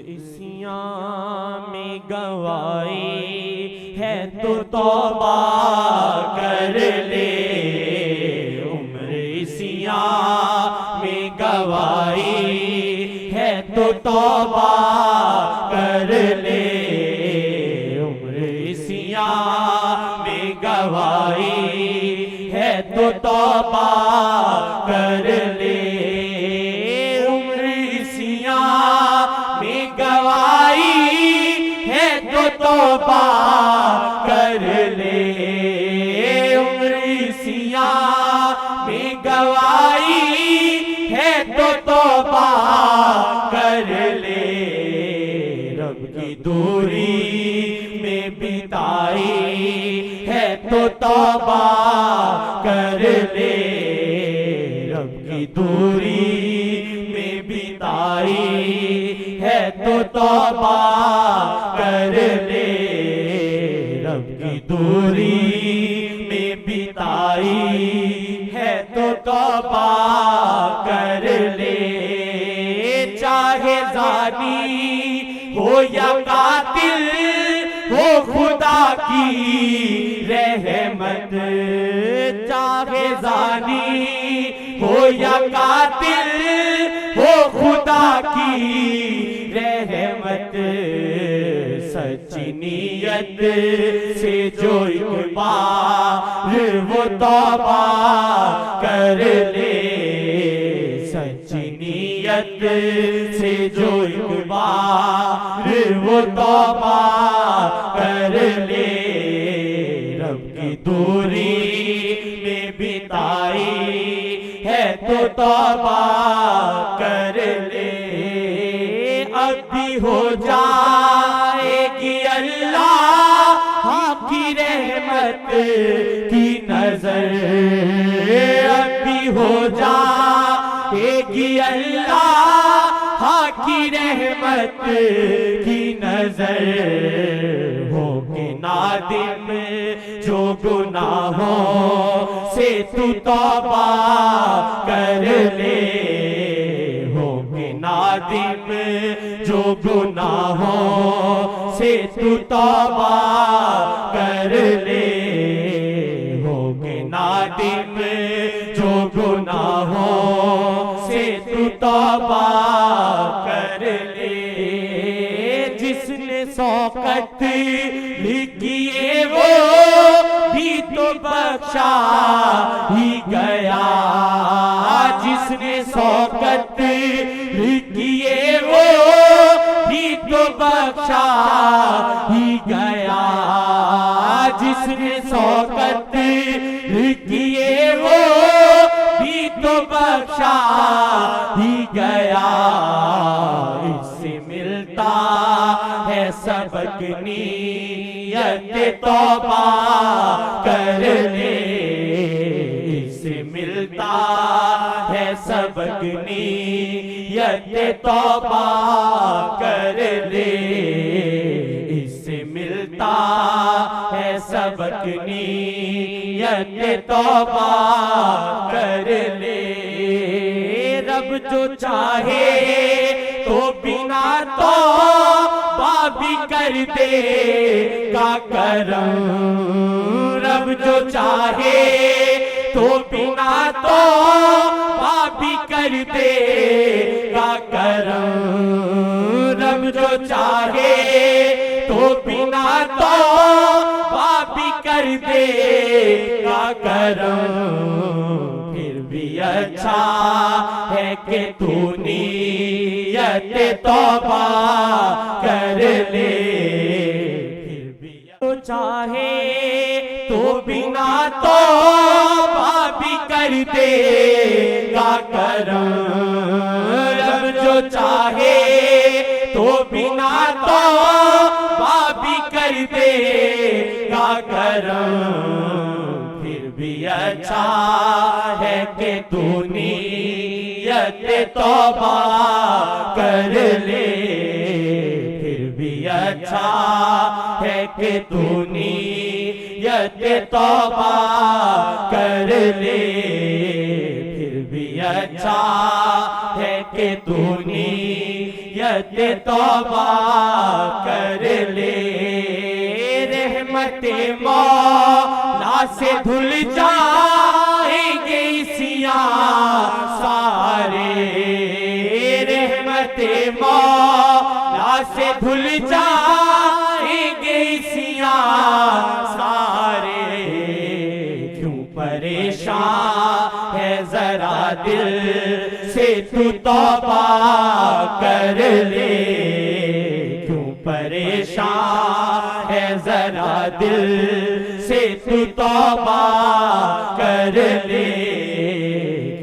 इसियां में गवाई है तो तौबा कर ले। उम्र इसियां में गवाई है तो तौबा कर ले। उम्र इसियां में गवाई है तो तौबा कर ले। तौबा कर ले। उम्र में गवाई है तो तौबा कर ले। रब की दूरी में बिताई है तो तौबा कर ले। रब की दूरी में बिताई है तो तौबा कर ले। रब की दूरी में बिताई है तो तौबा कर ले। चाहे जानी हो या कातिल हो खुदा की रहमत। चाहे जानी हो या कातिल हो खुदा की रहमत। सच्ची नीयत से जो एक बार वो तौबा कर ले। सच्ची नीयत से जो एक बार वो तौबा कर ले। रब की दूरी में बिताई है तो तौबा कर ले। अब भी हो जाएगी अल्लाह की रहमत की नजर। अब भी हो जाएगी अल्लाह की रहमत की नजर। हो के नादिम जो गुनाहों से तू तौबा कर ले। नादिम जो गुनाहों से तू तौबा कर ले। होगे नादिम जो गुनाहों से तू तौबा कर ले। जिसने शौकत लिखी वो भी तो बख्शा ही गया। जिसने शौकत किए वो भी तो बख्शा ही गया। जिसने शौकत किए वो भी तो बख्शा ही गया। इससे मिलता है सबक नीयत तौबा कर ले। इससे मिलता है सबक नीयत तौबा कर ले। इससे मिलता है सबक नीयत तौबा कर ले। रब जो चाहे तो बिना तौबा भी कर दे का करम। रब जो चाहे तो बिना तौबा भी कर दे का करम। रब जो चाहे तो बिना तौबा भी कर दे का करम। फिर भी अच्छा है कि तू नीयत तौबा कर ले। फिर भी तो चाहे तो बिना तौबा भी कर दे का करम। रब जो चाहे तो बिना तौबा भी कर दे का करम। फिर भी अच्छा है कि तू नीयत तौबा कर ले। फिर भी अच्छा है कि तू नीयत तौबा कर ले। फिर भी अच्छा है कि तू नीयत नीयत तौबा कर ले। रहमते मौला से धुल जाएंगे सिया सारे। रहमते मौला से धुल जाएंगे सिया सारे। क्यों परेशान है जरा दिल से तू तौबा कर ले। क्यों परेशान है जरा दिल से तू तौबा कर ले।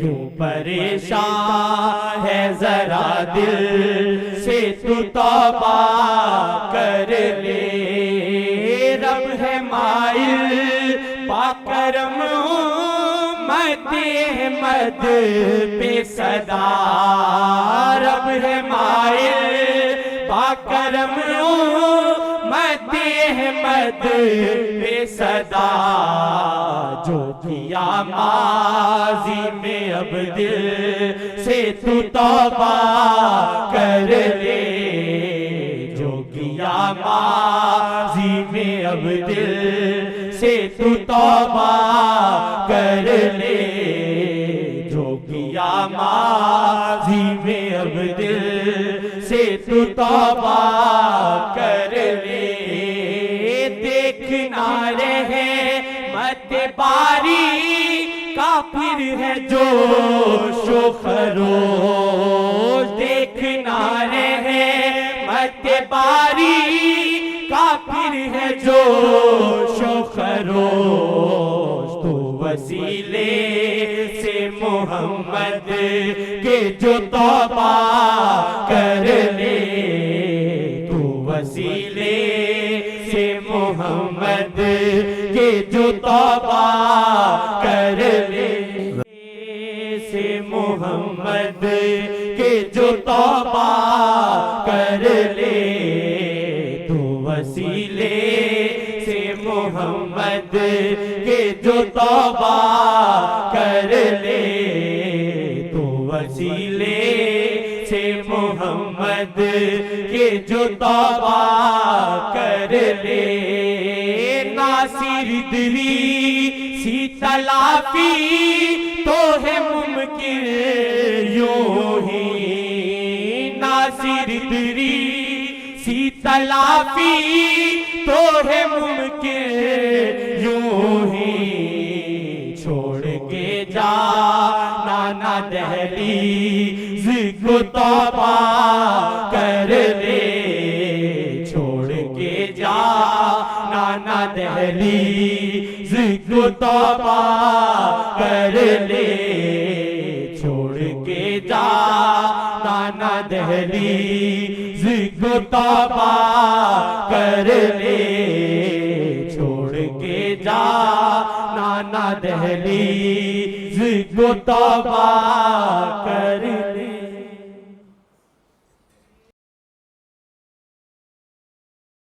क्यों परेशान है जरा दिल से तू तौबा कर ले। रब है माइल पाकरम मद पे सदा। रब है माइल पाकरम मद पे सदा। जो किया माजी में अब दिल से तू तौबा कर ले। जो किया माजी में अब दिल से तू तौबा कर ले। जो किया माजी में अब दिल से तू तौबा कर ले। देखना रहे मत बारी काफिर है जो खरोश। देखना रहे मत बारी काफिर है जो खरोश। तो वसीले से मोहम्मद के जो तौबा कर ले। तो वसीले से मोहम्मद के जो तौबा कर ले। से मोहम्मद के जो तौबा कर ले। तो वसीले से मोहम्मद के जो तौबा कर ले। तो वसीले से मोहम्मद के जो तौबा कर ले। नासिर दिली सी तलाफी तो है मुमकिन यूं ही। नासिर दिली सी तलाफी तो है मुमकिन यूं ही। छोड़ के जा नाना दहलीज़ को तौबा कर ले। छोड़ के जा नाना दहलीज़ को तौबा कर ले। छोड़ के जा नाना दहलीज़ को तौबा कर ले। छोड़ के जा नाना दहलीज़ को तौबा कर